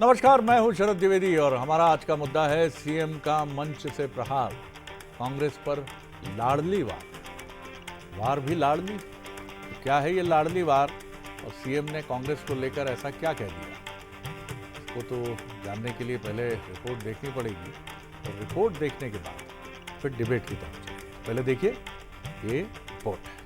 नमस्कार, मैं हूं शरद द्विवेदी और हमारा आज का मुद्दा है सीएम का मंच से प्रहार, कांग्रेस पर लाडली वार। वार भी लाडली, तो क्या है ये लाडली वार और सीएम ने कांग्रेस को लेकर ऐसा क्या कह दिया? इसको तो जानने के लिए पहले रिपोर्ट देखनी पड़ेगी और रिपोर्ट देखने के बाद फिर डिबेट की तरफ चलेंगे। पहले देखिए ये रिपोर्ट है।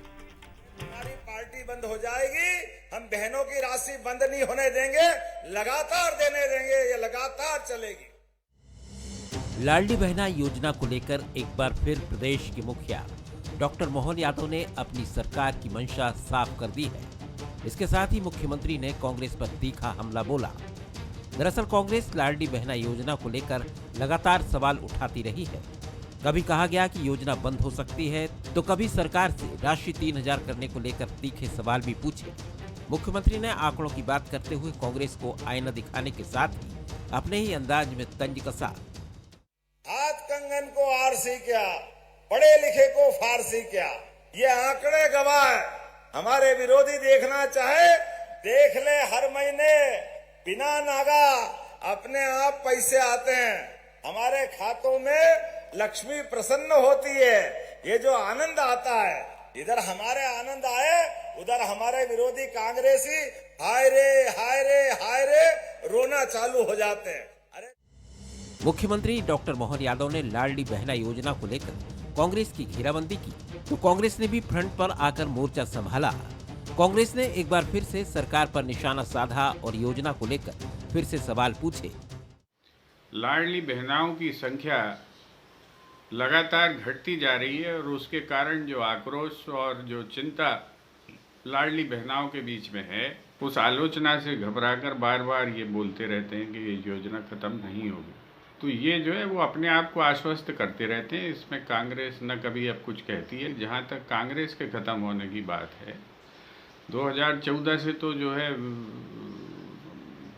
हमारी पार्टी बंद हो जाएगी, हम बहनों की राशि बंद नहीं होने देंगे, लगातार देने देंगे, ये लगातार चलेगी। लाडली बहना योजना को लेकर एक बार फिर प्रदेश के मुखिया डॉक्टर मोहन यादव ने अपनी सरकार की मंशा साफ कर दी है। इसके साथ ही मुख्यमंत्री ने कांग्रेस पर तीखा हमला बोला। दरअसल कांग्रेस लाडली बहना योजना को लेकर लगातार सवाल उठाती रही है। कभी कहा गया कि योजना बंद हो सकती है, तो कभी सरकार से राशि 3000 करने को लेकर तीखे सवाल भी पूछे। मुख्यमंत्री ने आंकड़ों की बात करते हुए कांग्रेस को आईना दिखाने के साथ ही अपने ही अंदाज में तंज कसा। हाथ कंगन को आरसी क्या, पढ़े लिखे को फारसी क्या, ये आंकड़े गवाह है। हमारे विरोधी देखना चाहे देख ले, हर महीने बिना नागा अपने आप पैसे आते हैं, हमारे खातों में लक्ष्मी प्रसन्न होती है। ये जो आनंद आता है, इधर हमारे आनंद आए, उधर हमारे विरोधी कांग्रेसी हाय रे हाय रे हाय रे रोना चालू हो जाते हैं। अरे मुख्यमंत्री डॉक्टर मोहन यादव ने लाडली बहना योजना को लेकर कांग्रेस की घेराबंदी की, तो कांग्रेस ने भी फ्रंट पर आकर मोर्चा संभाला। कांग्रेस ने एक बार फिर से सरकार पर निशाना साधा और योजना को लेकर फिर से सवाल पूछे। लाडली बहनाओं की संख्या लगातार घटती जा रही है और उसके कारण जो आक्रोश और जो चिंता लाडली बहनाओं के बीच में है, उस आलोचना से घबराकर बार बार ये बोलते रहते हैं कि ये योजना ख़त्म नहीं होगी। तो ये जो है वो अपने आप को आश्वस्त करते रहते हैं। इसमें कांग्रेस न कभी अब कुछ कहती है। जहाँ तक कांग्रेस के ख़त्म होने की बात है, 2014 से तो जो है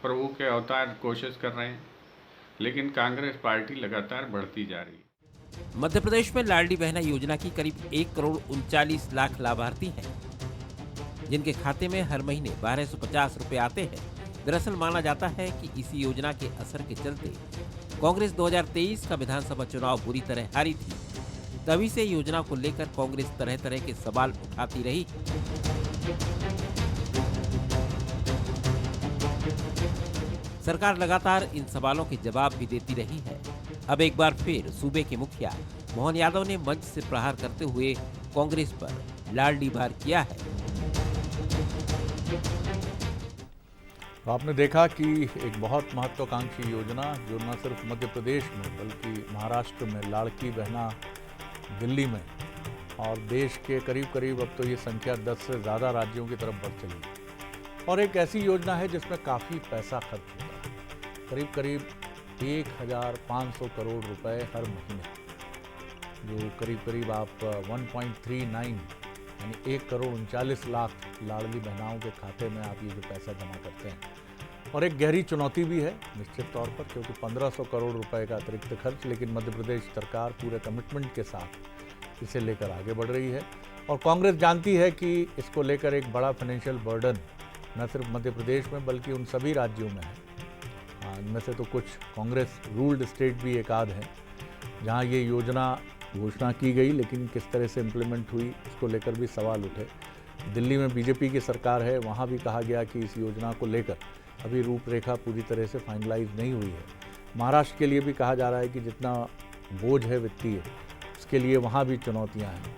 प्रभु के अवतार कोशिश कर रहे हैं, लेकिन कांग्रेस पार्टी लगातार बढ़ती जा रही है। मध्य प्रदेश में लाडली बहना योजना की करीब 1 करोड़ 39 लाख लाभार्थी हैं, जिनके खाते में हर महीने 1250 रुपए आते हैं। दरअसल माना जाता है कि इसी योजना के असर के चलते कांग्रेस 2023 का विधानसभा चुनाव बुरी तरह हारी थी। तभी से योजना को लेकर कांग्रेस तरह तरह के सवाल उठाती रही। सरकार लगातार इन सवालों के जवाब भी देती रही है। अब एक बार फिर सूबे के मुखिया मोहन यादव ने मंच से प्रहार करते हुए कांग्रेस पर लाडली वार किया है। तो आपने देखा कि एक बहुत महत्वाकांक्षी योजना जो न सिर्फ मध्य प्रदेश में बल्कि महाराष्ट्र में लाड़की बहना, दिल्ली में और देश के करीब करीब अब तो ये संख्या 10 से ज़्यादा राज्यों की तरफ बढ़ चली और एक ऐसी योजना है जिसमें काफ़ी पैसा खर्च होता है, करीब करीब 1500 करोड़ रुपए हर महीने, जो करीब करीब आप 1.39 यानी 1 करोड़ 39 लाख लाडली बहनाओं के खाते में आप ये जो पैसा जमा करते हैं। और एक गहरी चुनौती भी है निश्चित तौर पर, क्योंकि 1500 करोड़ रुपए का अतिरिक्त खर्च, लेकिन मध्य प्रदेश सरकार पूरे कमिटमेंट के साथ इसे लेकर आगे बढ़ रही है और कांग्रेस जानती है कि इसको लेकर एक बड़ा फाइनेंशियल बर्डन न सिर्फ मध्य प्रदेश में बल्कि उन सभी राज्यों में है। इनमें से तो कुछ कांग्रेस रूल्ड स्टेट भी एक आध है जहाँ ये योजना घोषणा की गई, लेकिन किस तरह से इम्प्लीमेंट हुई इसको लेकर भी सवाल उठे। दिल्ली में बीजेपी की सरकार है, वहाँ भी कहा गया कि इस योजना को लेकर अभी रूपरेखा पूरी तरह से फाइनलाइज नहीं हुई है। महाराष्ट्र के लिए भी कहा जा रहा है कि जितना बोझ है वित्तीय, उसके लिए वहाँ भी चुनौतियाँ हैं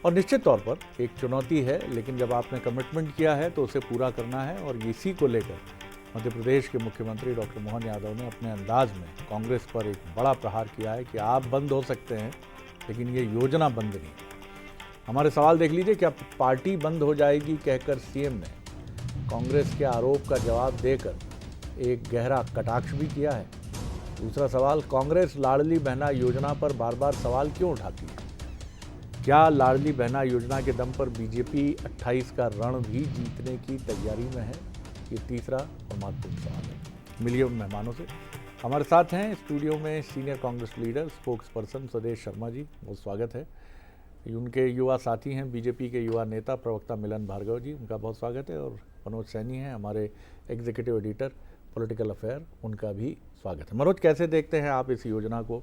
और निश्चित तौर पर एक चुनौती है, लेकिन जब आपने कमिटमेंट किया है तो उसे पूरा करना है। और इसी को लेकर मध्य प्रदेश के मुख्यमंत्री डॉक्टर मोहन यादव ने अपने अंदाज में कांग्रेस पर एक बड़ा प्रहार किया है कि आप बंद हो सकते हैं लेकिन ये योजना बंद नहीं। हमारे सवाल देख लीजिए, क्या पार्टी बंद हो जाएगी कहकर सीएम ने कांग्रेस के आरोप का जवाब देकर एक गहरा कटाक्ष भी किया है। दूसरा सवाल, कांग्रेस लाडली बहना योजना पर बार बार सवाल क्यों उठाती है? क्या लाडली बहना योजना के दम पर बीजेपी 28 का रण भी जीतने की तैयारी में है? ये तीसरा और महत्वपूर्ण सवाल है। मिलिए उन मेहमानों से। हमारे साथ हैं स्टूडियो में senior Congress leader spokes person स्वदेश शर्मा जी, बहुत स्वागत है। उनके युवा साथी हैं बीजेपी के युवा नेता प्रवक्ता मिलन भार्गव जी, उनका बहुत स्वागत है। और मनोज सैनी हैं हमारे एग्जीक्यूटिव एडिटर पॉलिटिकल अफेयर, उनका भी स्वागत है। मनोज, कैसे देखते हैं आप इस योजना को?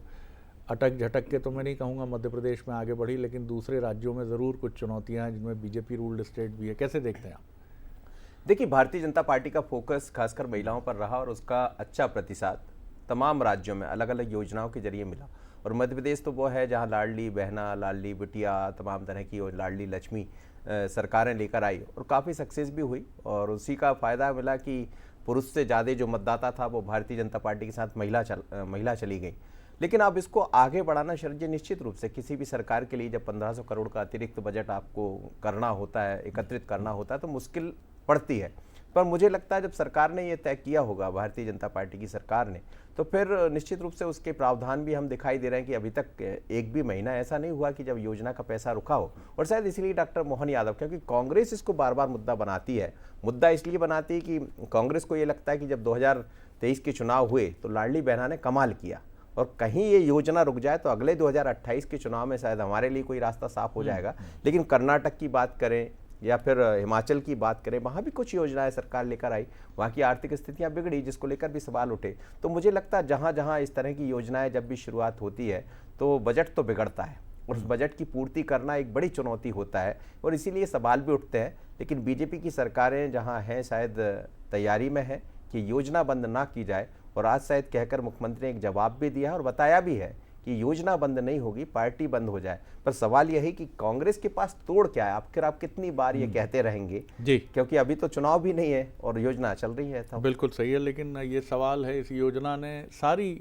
अटक झटक के तो मैं नहीं कहूँगा मध्य प्रदेश में आगे बढ़ी, लेकिन दूसरे राज्यों में ज़रूर कुछ चुनौतियाँ हैं जिनमें बीजेपी रूल्ड स्टेट भी है। कैसे देखते हैं आप? देखिए, भारतीय जनता पार्टी का फोकस खासकर महिलाओं पर रहा और उसका अच्छा प्रतिसाद तमाम राज्यों में अलग अलग योजनाओं के जरिए मिला। और मध्य प्रदेश तो वो है जहां लाडली बहना, लाडली बिटिया, तमाम तरह की और लाडली लक्ष्मी सरकारें लेकर आई और काफ़ी सक्सेस भी हुई। और उसी का फ़ायदा मिला कि पुरुष से ज़्यादा जो मतदाता था वो भारतीय जनता पार्टी के साथ महिला चली गई। लेकिन अब इसको आगे बढ़ाना शरद जी, निश्चित रूप से किसी भी सरकार के लिए जब 1500 करोड़ का अतिरिक्त बजट आपको करना होता है, एकत्रित करना होता है, तो मुश्किल पड़ती है। पर मुझे लगता है जब सरकार ने ये तय किया होगा, भारतीय जनता पार्टी की सरकार ने, तो फिर निश्चित रूप से उसके प्रावधान भी हम दिखाई दे रहे हैं कि अभी तक एक भी महीना ऐसा नहीं हुआ कि जब योजना का पैसा रुका हो। और शायद इसलिए डॉक्टर मोहन यादव, क्योंकि कांग्रेस इसको बार बार मुद्दा बनाती है, मुद्दा इसलिए बनाती है कि कांग्रेस को ये लगता है कि जब 2023 के चुनाव हुए तो लाडली बहना ने कमाल किया और कहीं ये योजना रुक जाए तो अगले 2028 के चुनाव में शायद हमारे लिए कोई रास्ता साफ हो जाएगा। लेकिन कर्नाटक की बात करें या फिर हिमाचल की बात करें, वहाँ भी कुछ योजनाएं सरकार लेकर आई, वहाँ की आर्थिक स्थितियाँ बिगड़ी जिसको लेकर भी सवाल उठे। तो मुझे लगता है जहाँ जहाँ इस तरह की योजनाएं जब भी शुरुआत होती है तो बजट तो बिगड़ता है और उस बजट की पूर्ति करना एक बड़ी चुनौती होता है और इसीलिए सवाल भी उठते हैं। लेकिन बीजेपी की सरकारें जहाँ हैं शायद तैयारी में है कि योजना बंद ना की जाए और आज शायद कहकर मुख्यमंत्री ने एक जवाब भी दिया है और बताया भी है कि योजना बंद नहीं होगी, पार्टी बंद हो जाए। पर सवाल यह है कि कांग्रेस के पास तोड़ क्या है? आखिर आप कितनी बार ये कहते रहेंगे जी, क्योंकि अभी तो चुनाव भी नहीं है और योजना चल रही है। तो बिल्कुल सही है, लेकिन ये सवाल है, इस योजना ने सारी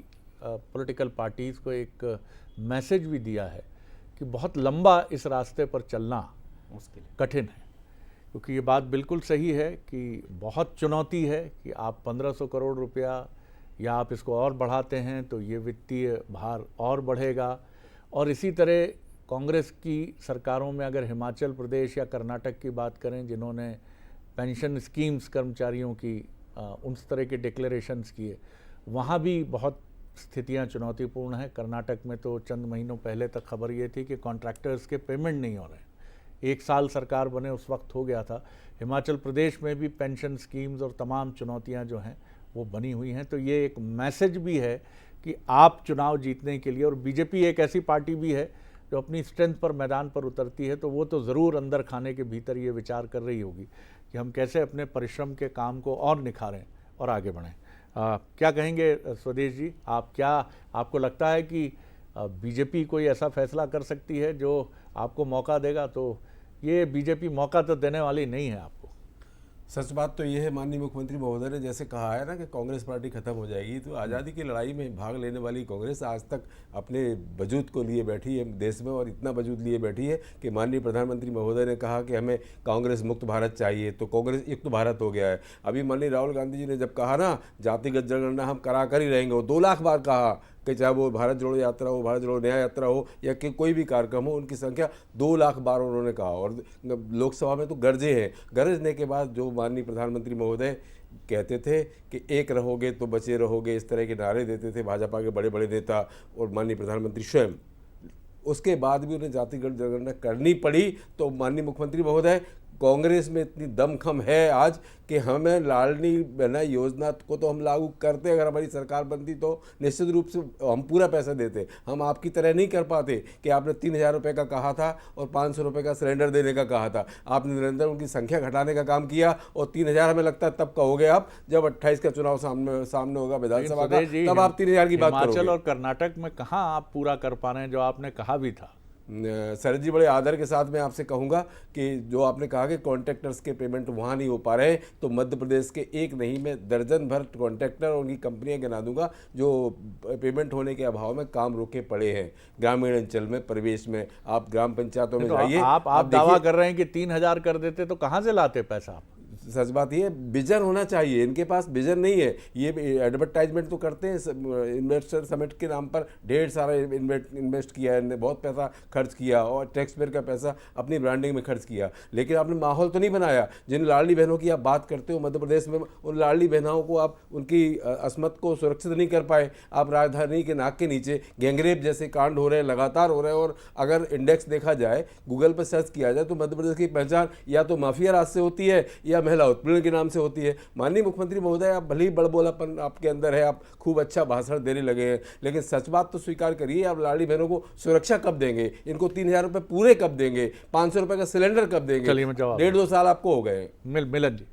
पॉलिटिकल पार्टीज़ को एक मैसेज भी दिया है कि बहुत लंबा इस रास्ते पर चलना मुश्किल कठिन है। क्योंकि ये बात बिल्कुल सही है कि बहुत चुनौती है कि आप 1500 करोड़ रुपया या आप इसको और बढ़ाते हैं तो ये वित्तीय भार और बढ़ेगा। और इसी तरह कांग्रेस की सरकारों में अगर हिमाचल प्रदेश या कर्नाटक की बात करें, जिन्होंने पेंशन स्कीम्स कर्मचारियों की उस तरह के डिक्लेरेशंस किए, वहाँ भी बहुत स्थितियाँ चुनौतीपूर्ण हैं। कर्नाटक में तो चंद महीनों पहले तक खबर ये थी कि कॉन्ट्रैक्टर्स के पेमेंट नहीं हो रहे हैं। 1 साल सरकार बने उस वक्त हो गया था। हिमाचल प्रदेश में भी पेंशन स्कीम्स और तमाम चुनौतियाँ जो हैं वो बनी हुई हैं। तो ये एक मैसेज भी है कि आप चुनाव जीतने के लिए, और बीजेपी एक ऐसी पार्टी भी है जो अपनी स्ट्रेंथ पर मैदान पर उतरती है, तो वो तो ज़रूर अंदर खाने के भीतर ये विचार कर रही होगी कि हम कैसे अपने परिश्रम के काम को और निखारें और आगे बढ़ें। क्या कहेंगे स्वदेश जी, आपको लगता है कि बीजेपी कोई ऐसा फैसला कर सकती है जो आपको मौका देगा? तो ये बीजेपी मौका तो देने वाली नहीं है आपको। सच बात तो ये है, माननीय मुख्यमंत्री महोदय ने जैसे कहा है ना कि कांग्रेस पार्टी खत्म हो जाएगी, तो आज़ादी की लड़ाई में भाग लेने वाली कांग्रेस आज तक अपने वजूद को लिए बैठी है देश में, और इतना वजूद लिए बैठी है कि माननीय प्रधानमंत्री महोदय ने कहा कि हमें कांग्रेस मुक्त भारत चाहिए, तो कांग्रेस युक्त भारत हो गया है। अभी माननीय राहुल गांधी जी ने जब कहा ना जातिगत जनगणना हम करा कर ही रहेंगे, वो 2 लाख बार कहा कि चाहे वो भारत जोड़ो यात्रा हो, भारत जोड़ो न्याय यात्रा हो या कि कोई भी कार्यक्रम हो, उनकी संख्या 2 लाख बार उन्होंने कहा। और लोकसभा में तो गरजे हैं, गरजने के बाद जो माननीय प्रधानमंत्री महोदय कहते थे कि एक रहोगे तो बचे रहोगे, इस तरह के नारे देते थे भाजपा के बड़े बड़े नेता और माननीय प्रधानमंत्री स्वयं, उसके बाद भी उन्हें जातिगत जनगणना करनी पड़ी। तो माननीय मुख्यमंत्री महोदय, कांग्रेस में इतनी दमखम है आज कि हमें लाडली बहना योजना को तो हम लागू करते, अगर हमारी सरकार बनती तो निश्चित रूप से हम पूरा पैसा देते। हम आपकी तरह नहीं कर पाते कि आपने 3000 रुपये का कहा था और 500 रुपये का सिलेंडर देने का कहा था। आपने निरंतर उनकी संख्या घटाने का काम किया और 3000 हमें लगता है तब कहोगे आप जब 28 का चुनाव सामने होगा विधानसभा का, तब आप 3000 की बात करोगे। हिमाचल और कर्नाटक में कहाँ आप पूरा कर पा रहे हैं जो आपने कहा भी था? शरद जी, बड़े आदर के साथ मैं आपसे कहूँगा कि जो आपने कहा कि कॉन्ट्रैक्टर्स के पेमेंट वहाँ नहीं हो पा रहे, तो मध्य प्रदेश के एक नहीं मैं दर्जन भर कॉन्ट्रैक्टर और उनकी कंपनियाँ गिना दूंगा जो पेमेंट होने के अभाव में काम रोके पड़े हैं ग्रामीण अंचल में, परिवेश में। आप ग्राम पंचायतों में जाइए, आप दावा कर रहे हैं कि 3000 कर देते तो कहाँ से लाते पैसा? सच बात ये, विजन होना चाहिए, इनके पास विजन नहीं है। ये एडवर्टाइजमेंट तो करते हैं, इन्वेस्टर समिट के नाम पर ढेर सारा इन्वेस्ट किया है, बहुत पैसा खर्च किया और टैक्स पेयर का पैसा अपनी ब्रांडिंग में खर्च किया, लेकिन आपने माहौल तो नहीं बनाया। जिन लाडली बहनों की आप बात करते हो मध्य प्रदेश में, उन लाडली बहनों को आप उनकी अस्मत को सुरक्षित नहीं कर पाए। आप राजधानी के नाक के नीचे गैंगरेप जैसे कांड हो रहे हैं, लगातार हो रहे हैं, और अगर इंडेक्स देखा जाए, गूगल पर सर्च किया जाए तो मध्य प्रदेश की पहचान या तो माफिया राज से होती है या महिला उत्पीड़न के नाम से होती है। माननीय मुख्यमंत्री महोदय, आप भले ही बड़बोलापन आपके अंदर है, आप खूब अच्छा भाषण देने लगे हैं, लेकिन सच बात तो स्वीकार करिए, आप लाडली बहनों को सुरक्षा कब देंगे? इनको 3,000 रुपये पूरे कब देंगे? 500 रुपये का सिलेंडर कब देंगे? चलिए मैं जवाब 1.5-2 साल आपको हो गए। मिलन जी।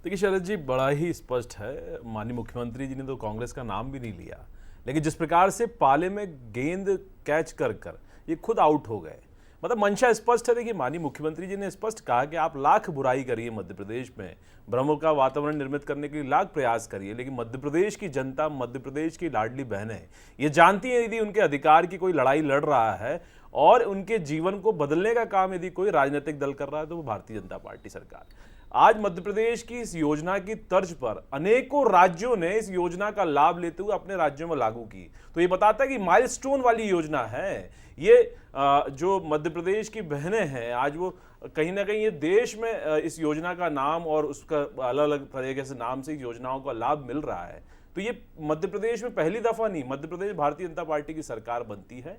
देखिए शरद जी, बड़ा ही स्पष्ट है, माननीय मुख्यमंत्री जी ने तो कांग्रेस का नाम भी नहीं लिया, लेकिन जिस प्रकार से पाले में गेंद कैच कर ये खुद आउट हो गए, मतलब मंशा स्पष्ट है। देखिए माननीय मुख्यमंत्री जी ने स्पष्ट कहा कि आप लाख बुराई करिए मध्य प्रदेश में, भ्रम का वातावरण निर्मित करने के लिए लाख प्रयास करिए, लेकिन मध्य प्रदेश की जनता, मध्य प्रदेश की लाडली बहनें ये जानती हैं, यदि उनके अधिकार की कोई लड़ाई लड़ रहा है और उनके जीवन को बदलने का काम यदि कोई राजनीतिक दल कर रहा है तो वो भारतीय जनता पार्टी सरकार। आज मध्य प्रदेश की इस योजना की तर्ज पर अनेकों राज्यों ने इस योजना का लाभ लेते हुए अपने राज्यों में लागू की, तो ये बताता है कि माइलस्टोन वाली योजना है ये। जो मध्य प्रदेश की बहनें हैं आज वो कहीं ना कहीं ये देश में इस योजना का नाम और उसका अलग अलग तरीके से नाम से योजनाओं का लाभ मिल रहा है। तो ये मध्य प्रदेश में पहली दफा नहीं, मध्य प्रदेश भारतीय जनता पार्टी की सरकार बनती है,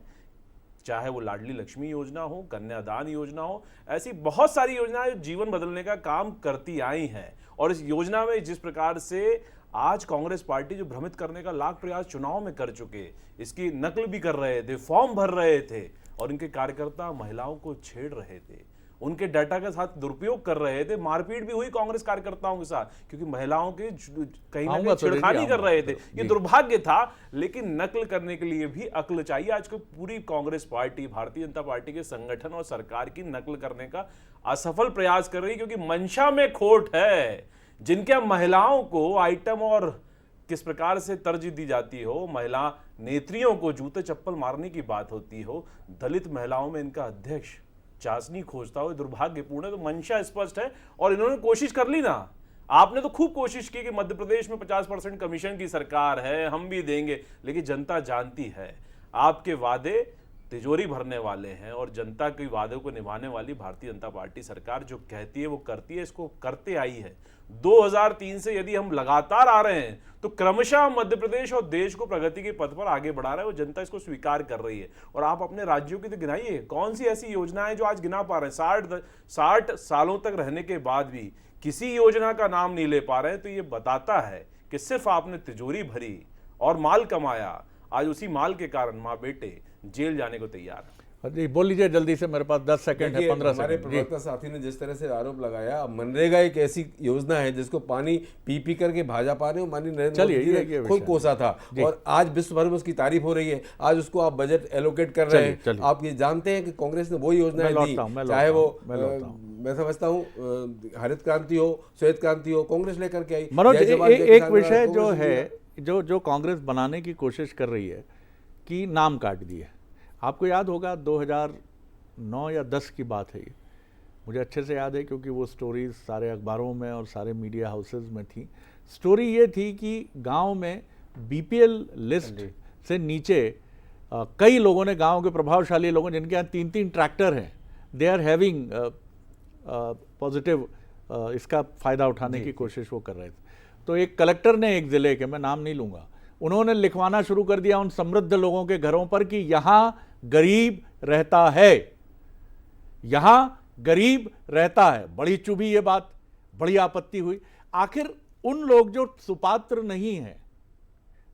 चाहे वो लाडली लक्ष्मी योजना हो, कन्यादान योजना हो, ऐसी बहुत सारी योजनाएं जीवन बदलने का काम करती आई हैं। और इस योजना में जिस प्रकार से आज कांग्रेस पार्टी जो भ्रमित करने का लाख प्रयास चुनाव में कर चुके, इसकी नकल भी कर रहे थे, फॉर्म भर रहे थे और इनके कार्यकर्ता महिलाओं को छेड़ रहे थे, उनके डाटा के साथ दुरुपयोग कर रहे थे, मारपीट भी हुई कांग्रेस कार्यकर्ताओं के साथ, क्योंकि महिलाओं के कहीं ना कहीं छेड़खानी कर रहे थे। ये दुर्भाग्य था, लेकिन नकल करने के लिए भी अक्ल चाहिए। आज को पूरी कांग्रेस पार्टी, भारतीय जनता पार्टी के संगठन और सरकार की नकल करने का असफल प्रयास कर रही है, क्योंकि मंशा में खोट है। जिनके महिलाओं को आइटम और किस प्रकार से तरजीह दी जाती हो, महिला नेत्रियों को जूते चप्पल मारने की बात होती हो, दलित महिलाओं में इनका अध्यक्ष चाशनी खोजता हो, दुर्भाग्यपूर्ण है। तो मंशा स्पष्ट है और इन्होंने कोशिश कर ली ना। आपने तो खूब कोशिश की कि मध्य प्रदेश में 50% कमीशन की सरकार है, हम भी देंगे, लेकिन जनता जानती है आपके वादे तिजोरी भरने वाले हैं और जनता के वादों को निभाने वाली भारतीय जनता पार्टी सरकार जो कहती है वो करती है, इसको करते आई है। 2003 से यदि हम लगातार आ रहे हैं तो क्रमशः मध्य प्रदेश और देश को प्रगति के पथ पर आगे बढ़ा रहे हैं और जनता इसको स्वीकार कर रही है। और आप अपने राज्यों की तो गिनाइए, कौन सी ऐसी योजनाएं जो आज गिना पा रहे हैं? 60 सालों तक रहने के बाद भी किसी योजना का नाम नहीं ले पा रहे हैं। तो ये बताता है कि सिर्फ आपने तिजोरी भरी और माल कमाया, आज उसी माल के कारण माँ बेटे जेल जाने को तैयार है। जी बोल लीजिए जल्दी से, मेरे पास 10 सेकंड है, 15 हमारे सेकंड। प्रवक्ता साथी ने जिस तरह से आरोप लगाया, मनरेगा एक ऐसी योजना है जिसको पानी पी करके भाजपा ने, माननीय नरेंद्र मोदी जी ने खुद कोसा था और आज विश्व भर में उसकी तारीफ हो रही है। आज उसको आप बजट एलोकेट कर रहे हैं। आप ये जानते हैं कि कांग्रेस ने वो योजनाएं दी, चाहे वो मैं समझता हूँ हरित क्रांति हो, श्वेत क्रांति हो, कांग्रेस लेकर के आई। मनोज, एक विषय जो है जो कांग्रेस बनाने की कोशिश कर रही है कि नाम काट दिए। आपको याद होगा 2009 या 10 की बात है ये, मुझे अच्छे से याद है क्योंकि वो स्टोरीज सारे अखबारों में और सारे मीडिया हाउसेज में थी। स्टोरी ये थी कि गांव में बीपीएल लिस्ट से नीचे कई लोगों ने, गांव के प्रभावशाली लोगों जिनके यहाँ 3-3 ट्रैक्टर हैं, दे आर हैविंग पॉजिटिव इसका फ़ायदा उठाने की कोशिश वो कर रहे थे। तो एक कलेक्टर ने एक ज़िले के, मैं नाम नहीं लूँगा, उन्होंने लिखवाना शुरू कर दिया उन समृद्ध लोगों के घरों पर कि यहाँ गरीब रहता है, यहाँ गरीब रहता है। बड़ी चुभी ये बात, बड़ी आपत्ति हुई। आखिर उन लोग जो सुपात्र नहीं हैं,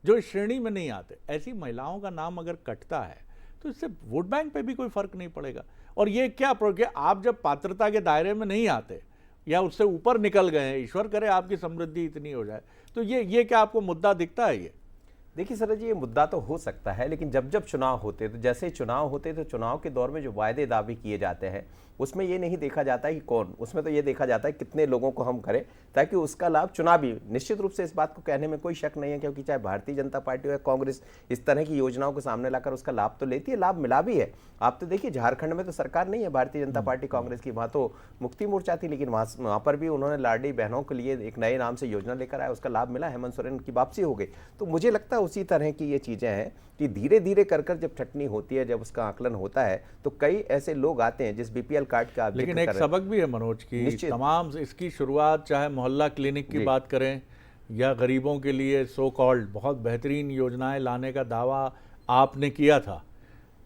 जो इस श्रेणी में नहीं आते, ऐसी महिलाओं का नाम अगर कटता है तो इससे वोट बैंक पे भी कोई फर्क नहीं पड़ेगा। और ये क्या आप जब पात्रता के दायरे में नहीं आते या उससे ऊपर निकल गए हैं, ईश्वर करे आपकी समृद्धि इतनी हो जाए, तो ये क्या आपको मुद्दा दिखता है? ये देखिए सर जी, ये मुद्दा तो हो सकता है, लेकिन जब जब चुनाव होते तो जैसे चुनाव होते तो चुनाव के दौर में जो वायदे दावे किए जाते हैं उसमें ये नहीं देखा जाता है कि कौन, उसमें तो ये देखा जाता है कितने लोगों को हम करें ताकि उसका लाभ चुनावी। निश्चित रूप से इस बात को कहने में कोई शक नहीं है, क्योंकि चाहे भारतीय जनता पार्टी हो या कांग्रेस इस तरह की योजनाओं को सामने लाकर उसका लाभ तो लेती है, लाभ मिला भी है। आप तो देखिए झारखंड में तो सरकार नहीं है भारतीय जनता पार्टी कांग्रेस की, वहाँ तो मुक्ति मोर्चा थी, लेकिन वहाँ पर भी उन्होंने लाडली बहनों के लिए एक नए नाम से योजना लेकर आया, उसका लाभ मिला, हेमंत सोरेन की वापसी हो गई। तो मुझे लगता है उसी तरह की ये चीज़ें हैं कि धीरे धीरे कर जब छटनी होती है, जब उसका आकलन होता है तो कई ऐसे लोग आते हैं जिस बीपीएल कार्ड का। लेकिन एक सबक भी है मनोज की, तमाम इसकी शुरुआत चाहे मोहल्ला क्लिनिक की बात करें या गरीबों के लिए सो कॉल्ड बहुत बेहतरीन योजनाएं लाने का दावा आपने किया था,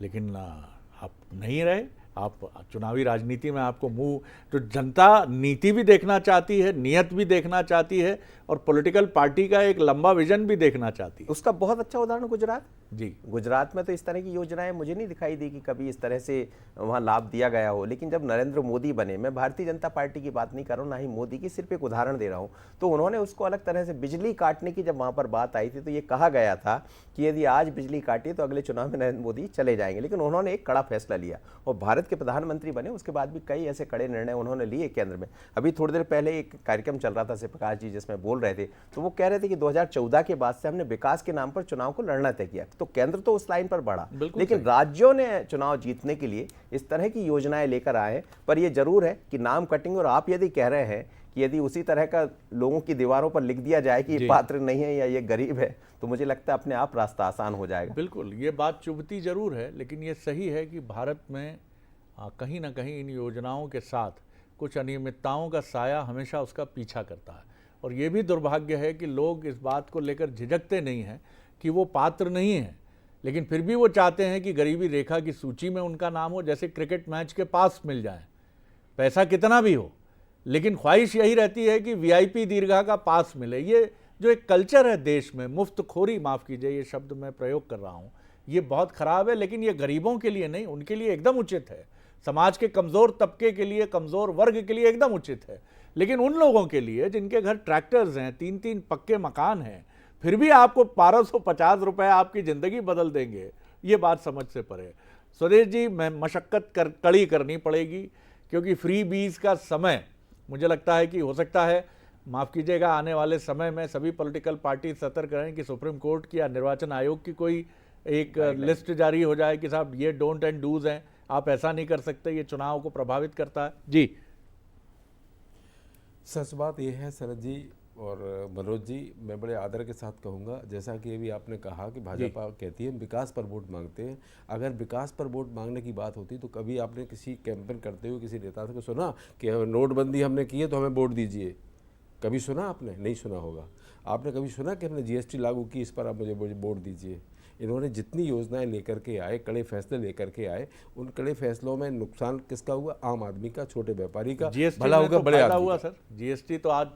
लेकिन आप नहीं रहे। आप चुनावी राजनीति में आपको मुंह, तो जनता नीति भी देखना चाहती है, नियत भी देखना चाहती है और पॉलिटिकल पार्टी का एक लंबा विजन भी देखना चाहती है। उसका बहुत अच्छा उदाहरण गुजरात। जी, गुजरात में तो इस तरह की योजनाएं मुझे नहीं दिखाई दी कि कभी इस तरह से वहाँ लाभ दिया गया हो। लेकिन जब नरेंद्र मोदी बने, मैं भारतीय जनता पार्टी की बात नहीं कर रहा हूँ, ना ही मोदी की, सिर्फ एक उदाहरण दे रहा हूँ, तो उन्होंने उसको अलग तरह से बिजली काटने की जब वहाँ पर बात आई थी तो ये कहा गया था कि यदि आज बिजली काटी तो अगले चुनाव में नरेंद्र मोदी चले जाएंगे। लेकिन उन्होंने एक कड़ा फैसला लिया और भारत के प्रधानमंत्री बने। उसके बाद भी कई ऐसे कड़े निर्णय उन्होंने लिए केंद्र में। अभी थोड़ी देर पहले एक कार्यक्रम चल रहा था शिवप्रकाश जी जिसमें बोल रहे थे, तो वो कह रहे थे कि 2014 के बाद से हमने विकास के नाम पर चुनाव को लड़ना तय किया। तो केंद्र तो उस लाइन पर बढ़ा, लेकिन राज्यों ने चुनाव जीतने के लिए इस तरह की योजनाएं लेकर आए। पर यह जरूर है कि नाम कटिंग, और आप यदि कह रहे हैं कि यदि उसी तरह का लोगों की दीवारों पर लिख दिया जाए कि ये पात्र नहीं है या ये गरीब है, तो मुझे लगता है अपने आप रास्ता आसान हो जाएगा। बिल्कुल, ये बात चुभती जरूर है, लेकिन ये सही है कि भारत में कहीं ना कहीं इन योजनाओं के साथ कुछ अनियमितताओं का साया हमेशा उसका पीछा करता है। और ये भी दुर्भाग्य है कि लोग इस बात को लेकर झिझकते नहीं हैं कि वो पात्र नहीं है, लेकिन फिर भी वो चाहते हैं कि गरीबी रेखा की सूची में उनका नाम हो, जैसे क्रिकेट मैच के पास मिल जाए, पैसा कितना भी हो, लेकिन ख्वाहिश यही रहती है कि वीआईपी दीर्घा का पास मिले। ये जो एक कल्चर है देश में, मुफ्तखोरी, माफ़ कीजिए ये शब्द मैं प्रयोग कर रहा हूँ, ये बहुत ख़राब है। लेकिन ये गरीबों के लिए नहीं, उनके लिए एकदम उचित है, समाज के कमज़ोर तबके के लिए, कमज़ोर वर्ग के लिए एकदम उचित है। लेकिन उन लोगों के लिए जिनके घर ट्रैक्टर्स हैं, 3-3 पक्के मकान हैं, फिर भी आपको 1250 रुपये आपकी ज़िंदगी बदल देंगे, ये बात समझ से परे। सुरेश जी, मैं मशक्क़त कड़ी करनी पड़ेगी, क्योंकि फ्री बीज का समय मुझे लगता है कि हो सकता है, माफ़ कीजिएगा, आने वाले समय में सभी पॉलिटिकल पार्टी सतर्क रहें कि सुप्रीम कोर्ट की या निर्वाचन आयोग की कोई एक लिस्ट जारी हो जाए कि साहब ये डोंट एंड डूज हैं, आप ऐसा नहीं कर सकते, ये चुनाव को प्रभावित करता है। जी, सच बात यह है शरद जी और मनोज जी, मैं बड़े आदर के साथ कहूँगा, जैसा कि अभी आपने कहा कि भाजपा कहती है विकास पर वोट मांगते हैं। अगर विकास पर वोट मांगने की बात होती तो कभी आपने किसी कैंपेन करते हुए किसी नेता को सुना कि नोटबंदी हमने की है तो हमें वोट दीजिए? कभी सुना आपने? नहीं सुना होगा। आपने कभी सुना कि हमने जीएसटी लागू की, इस पर आप मुझे वोट दीजिए? इन्होंने जितनी योजनाएं लेकर के आए, कड़े फैसले लेकर के आए, उन कड़े फैसलों में नुकसान किसका हुआ? आम आदमी का, छोटे व्यापारी का भला होगा, तो बड़े आदमी हुआ सर। जीएसटी तो आज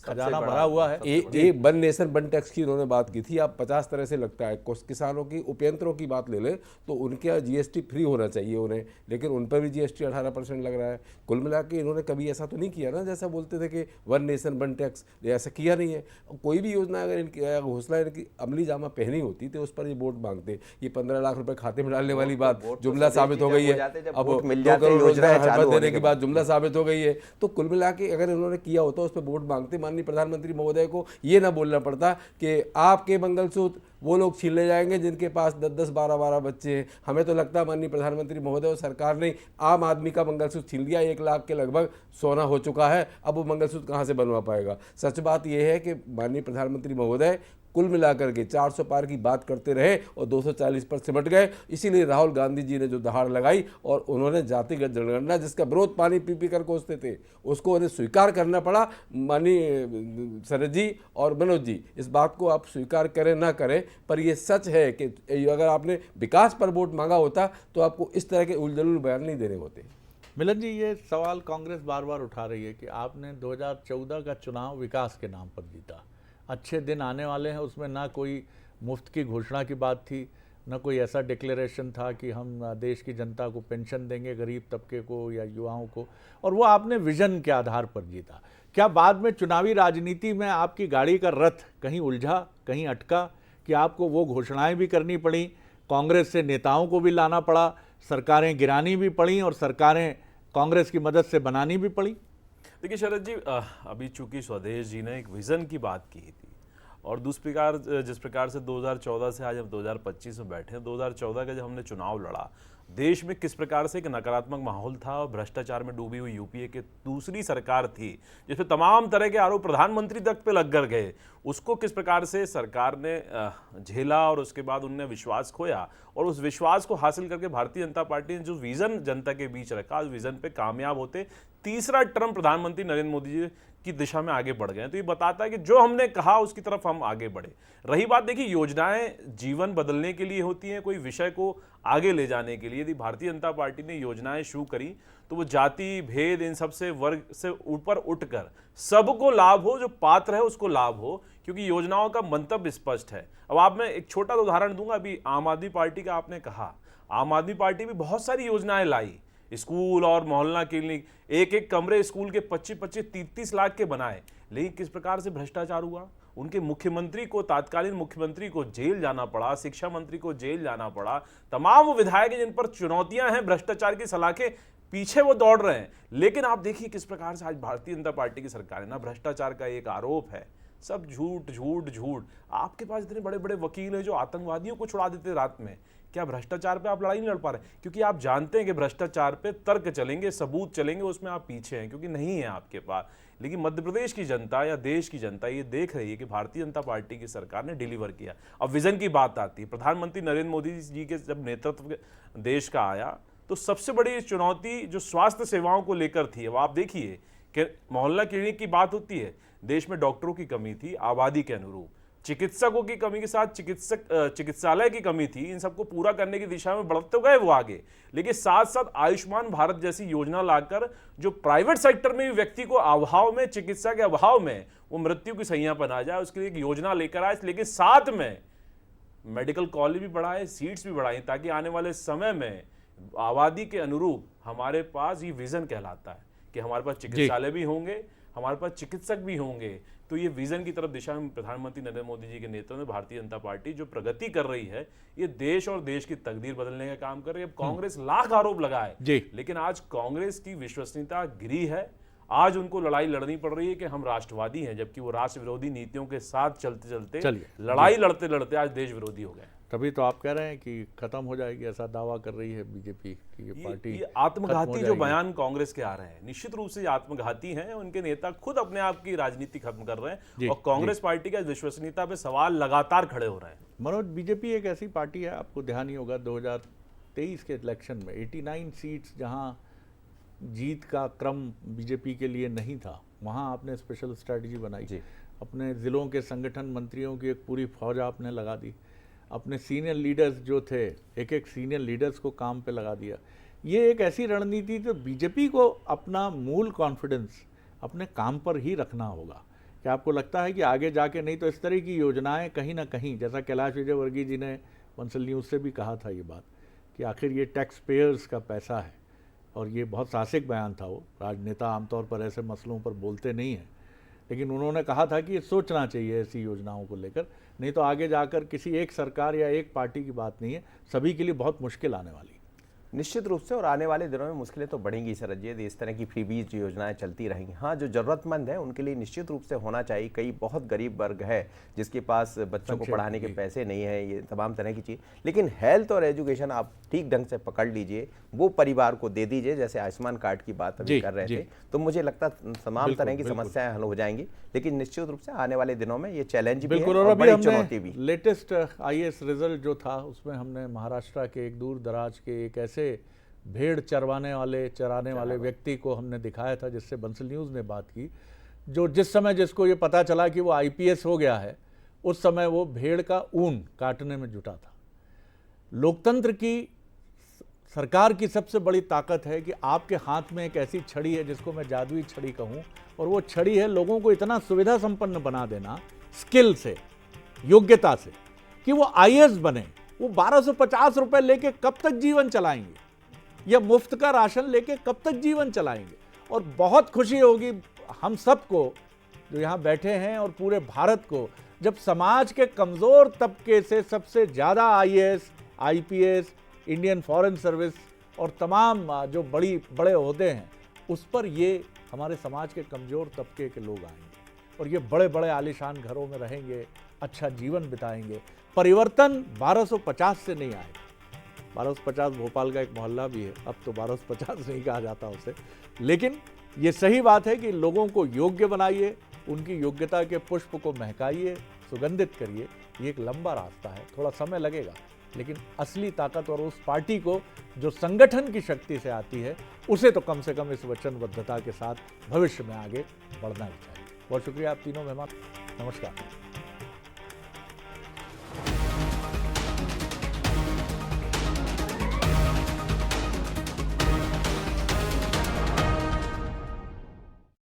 खजाना भरा हुआ है। एक वन नेशन वन टैक्स की उन्होंने बात की थी। आप 50 तरह से लगता है, किसानों की, उपयंत्रों की बात ले लें तो उनके यहाँ जीएसटी फ्री होना चाहिए उन्हें, लेकिन उन पर भी जीएसटी 18% लग रहा है। कुल मिला के इन्होंने कभी ऐसा तो नहीं किया ना जैसा बोलते थे कि वन नेशन वन टैक्स, ऐसा किया नहीं है। कोई भी योजना अगर इनकी घोषणा इनकी अमली जामा पहनी होती तो उस पर ये वोट मांगते। ये 15 लाख रुपए खाते में डालने वाली बात जुमला साबित हो गई है। अब 2 करोड़ रोजगार हर बार देने की बात जुमला साबित हो गई है। तो कुल मिला के अगर इन्होंने किया होता उस पर वोट मांगते, माननीय प्रधानमंत्री महोदय को ये ना बोलना पड़ता कि आपके मंगलसूत्र वो लोग छीन ले जाएंगे जिनके पास 10-10, 12-12 बच्चे हैं। हमें तो लगता है माननीय प्रधानमंत्री महोदय और सरकार ने आम आदमी का मंगलसूत्र छीन लिया। 1 लाख के लगभग सोना हो चुका है, अब वो मंगलसूत्र कहाँ से बनवा पाएगा? सच बात यह है कि माननीय प्रधानमंत्री महोदय कुल मिलाकर के 400 पार की बात करते रहे और 240 पर सिमट गए। इसीलिए राहुल गांधी जी ने जो दहाड़ लगाई और उन्होंने जातिगत जनगणना, जिसका विरोध पानी पी पी कर कोसते थे, उसको उन्हें स्वीकार करना पड़ा। माननीय शरद जी और मनोज जी, इस बात को आप स्वीकार करें ना करें, पर यह सच है कि अगर आपने विकास पर वोट मांगा होता तो आपको इस तरह के उलझुल बयान नहीं देने होते। मिलन जी, ये सवाल कांग्रेस बार बार उठा रही है कि आपने 2014 का चुनाव विकास के नाम पर जीता, अच्छे दिन आने वाले हैं, उसमें ना कोई मुफ्त की घोषणा की बात थी, ना कोई ऐसा डिक्लेरेशन था कि हम देश की जनता को पेंशन देंगे, गरीब तबके को या युवाओं को, और वो आपने विजन के आधार पर जीता। क्या बाद में चुनावी राजनीति में आपकी गाड़ी का रथ कहीं उलझा, कहीं अटका, कि आपको वो घोषणाएं भी करनी पड़ी, कांग्रेस से नेताओं को भी लाना पड़ा, सरकारें गिरानी भी पड़ी और सरकारें कांग्रेस की मदद से बनानी भी पड़ी? देखिए शरद जी, अभी चूंकि स्वदेश जी ने एक विजन की बात की थी और दूसरी प्रकार जिस प्रकार से 2014 से आज हम 2025 में बैठे हैं, 2014 का जब हमने चुनाव लड़ा, देश में किस प्रकार से एक नकारात्मक माहौल था और भ्रष्टाचार में डूबी हुई यूपीए की दूसरी सरकार थी जिसमें तमाम तरह के आरोप प्रधानमंत्री तक पे लग कर गए, उसको किस प्रकार से सरकार ने झेला और उसके बाद उनने विश्वास खोया और उस विश्वास को हासिल करके भारतीय जनता पार्टी ने जो विजन जनता के बीच रखा, उस विजन पे कामयाब होते तीसरा टर्म प्रधानमंत्री नरेंद्र मोदी जी की दिशा में आगे बढ़ गए। तो ये बताता है कि जो हमने कहा उसकी तरफ हम आगे बढ़े। रही बात, देखिए, योजनाएं जीवन बदलने के लिए होती हैं, कोई विषय को आगे ले जाने के लिए। यदि भारतीय जनता पार्टी ने योजनाएं शुरू करी तो वो जाति भेद इन सब से वर्ग से ऊपर उठकर सबको लाभ हो, जो पात्र है उसको लाभ हो, क्योंकि योजनाओं का मंतव्य स्पष्ट है। अब आप, मैं एक छोटा उदाहरण दूंगा। अभी आम आदमी पार्टी का आपने कहा, आम आदमी पार्टी भी बहुत सारी योजनाएं लाई, स्कूल और मोहल्ला क्लिनिक, एक एक कमरे स्कूल के 25-25, 30-30 लाख के बनाए, लेकिन किस प्रकार से भ्रष्टाचार हुआ। उनके मुख्यमंत्री को, तत्कालीन मुख्यमंत्री को जेल जाना पड़ा, शिक्षा मंत्री को जेल जाना पड़ा, तमाम वो विधायक जिन पर चुनौतियां हैं, भ्रष्टाचार की सलाखें, पीछे वो दौड़ रहे हैं। लेकिन आप देखिए किस प्रकार से आज भारतीय जनता पार्टी की सरकार है ना, भ्रष्टाचार का एक आरोप है, सब झूठ झूठ झूठ। आपके पास इतने बड़े बड़े वकील हैं जो आतंकवादियों को छुड़ा देते रात में, क्या भ्रष्टाचार पे आप लड़ाई नहीं लड़ पा रहे? क्योंकि आप जानते हैं कि भ्रष्टाचार पे तर्क चलेंगे, सबूत चलेंगे, उसमें आप पीछे हैं क्योंकि नहीं है आपके पास। लेकिन मध्य प्रदेश की जनता या देश की जनता ये देख रही है कि भारतीय जनता पार्टी की सरकार ने डिलीवर किया। अब विजन की बात आती है, प्रधानमंत्री नरेंद्र मोदी जी के जब नेतृत्व देश का आया तो सबसे बड़ी चुनौती जो स्वास्थ्य सेवाओं को लेकर थी। अब आप देखिए कि मोहल्ला क्लिनिक की बात होती है, देश में डॉक्टरों की कमी थी आबादी के अनुरूप, चिकित्सकों की कमी के साथ चिकित्सालय की कमी थी। इन सबको पूरा करने की दिशा में बढ़ते गए वो आगे, लेकिन साथ साथ आयुष्मान भारत जैसी योजना लाकर जो प्राइवेट सेक्टर में भी व्यक्ति को अभाव में, चिकित्सा के अभाव में वो मृत्यु की सैया पर आ जाए, उसके लिए एक योजना लेकर आए। लेकिन साथ में मेडिकल कॉलेज भी बढ़ाए, सीट्स भी बढ़ाई, ताकि आने वाले समय में आबादी के अनुरूप हमारे पास ये विजन कहलाता है कि हमारे पास चिकित्सालय भी होंगे, हमारे पास चिकित्सक भी होंगे। तो ये विजन की तरफ दिशा में प्रधानमंत्री नरेंद्र मोदी जी के नेतृत्व में भारतीय जनता पार्टी जो प्रगति कर रही है, ये देश और देश की तकदीर बदलने का काम कर रही है। अब कांग्रेस लाख आरोप लगाए, लेकिन आज कांग्रेस की विश्वसनीयता गिरी है। आज उनको लड़ाई लड़नी पड़ रही है कि हम राष्ट्रवादी हैं, जबकि वो राष्ट्र विरोधी नीतियों के साथ चलते चलते लड़ाई लड़ते लड़ते आज देश विरोधी हो गए। तभी तो आप कह रहे हैं कि खत्म हो जाएगी, ऐसा दावा कर रही है बीजेपी की ये पार्टी। ये आत्मघाती जो बयान कांग्रेस के आ रहे हैं, निश्चित रूप से आत्मघाती हैं। उनके नेता खुद अपने आप की राजनीति खत्म कर रहे हैं और कांग्रेस पार्टी की विश्वसनीयता पे सवाल लगातार खड़े हो रहे हैं। मनोज, बीजेपी एक ऐसी पार्टी है, आपको ध्यान ही होगा 2023 के इलेक्शन में 89 सीट्स जहां जीत का क्रम बीजेपी के लिए नहीं था, वहां आपने स्पेशल स्ट्रैटेजी बनाई, अपने जिलों के संगठन मंत्रियों की एक पूरी फौज आपने लगा दी, अपने सीनियर लीडर्स जो थे एक एक सीनियर लीडर्स को काम पे लगा दिया। ये एक ऐसी रणनीति तो बीजेपी को अपना मूल कॉन्फिडेंस अपने काम पर ही रखना होगा। क्या आपको लगता है कि आगे जाके, नहीं तो इस तरह की योजनाएं कहीं ना कहीं, जैसा कैलाश विजयवर्गीय जी ने बंसल न्यूज़ से भी कहा था ये बात, कि आखिर ये टैक्स पेयर्स का पैसा है, और ये बहुत साहसिक बयान था। वो राजनेता आमतौर पर ऐसे मसलों पर बोलते नहीं हैं, लेकिन उन्होंने कहा था कि ये सोचना चाहिए ऐसी योजनाओं को लेकर, नहीं तो आगे जाकर किसी एक सरकार या एक पार्टी की बात नहीं है, सभी के लिए बहुत मुश्किल आने वाली। निश्चित रूप से, और आने वाले दिनों में मुश्किलें तो बढ़ेंगी सर जी, इस तरह की फ्रीबीज योजनाएं चलती रहेंगी। हाँ, जो ज़रूरतमंद है उनके लिए निश्चित रूप से होना चाहिए। कई बहुत गरीब वर्ग है जिसके पास बच्चों को पढ़ाने के पैसे नहीं है, ये तमाम तरह की चीज़। लेकिन हेल्थ और एजुकेशन आप ठीक ढंग से पकड़ लीजिए, वो परिवार को दे दीजिए, जैसे आयुष्मान कार्ड की बात अभी कर रहे थे, तो मुझे लगता तमाम तरह की समस्याएं हल हो जाएंगी। लेकिन निश्चित रूप से आने वाले दिनों में ये चैलेंज भी है और बड़ी चुनौती भी। लेटेस्ट IAS रिजल्ट जो था उसमें हमने महाराष्ट्र के एक दूर दराज के एक ऐसे भेड़ चराने वाले व्यक्ति को हमने दिखाया था, जिससे बंसल न्यूज़ ने बात की, जो जिस समय जिसको ये पता चला कि वो IPS हो गया है, उस समय वो भेड़ का ऊन काटने में जुटा था। लोकतंत्र की, सरकार की सबसे बड़ी ताकत है कि आपके हाथ में एक ऐसी छड़ी है जिसको मैं जादुई छड़ी कहूँ, और वो छड़ी है लोगों को इतना सुविधा संपन्न बना देना, स्किल से, योग्यता से, कि वो IAS बने। वो 1250 रुपये लेके कब तक जीवन चलाएंगे, या मुफ्त का राशन लेके कब तक जीवन चलाएंगे। और बहुत खुशी होगी हम सबको जो यहाँ बैठे हैं और पूरे भारत को, जब समाज के कमज़ोर तबके से सबसे ज़्यादा IAS, IPS, Indian foreign service और तमाम जो बड़े ओहदे हैं, उस पर ये हमारे समाज के कमज़ोर तबके के लोग आएंगे, और ये बड़े बड़े आलीशान घरों में रहेंगे, अच्छा जीवन बिताएंगे। परिवर्तन 1250 से नहीं आएगा। 1250 भोपाल का एक मोहल्ला भी है, अब तो 1250 नहीं कहा जाता उसे, लेकिन ये सही बात है कि लोगों को योग्य बनाइए, उनकी योग्यता के पुष्प को महकाइए, सुगंधित करिए। ये एक लंबा रास्ता है, थोड़ा समय लगेगा, लेकिन असली ताकत और उस पार्टी को जो संगठन की शक्ति से आती है, उसे तो कम से कम इस वचनबद्धता के साथ भविष्य में आगे बढ़ना ही चाहिए। बहुत शुक्रिया आप तीनों मेहमान, नमस्कार।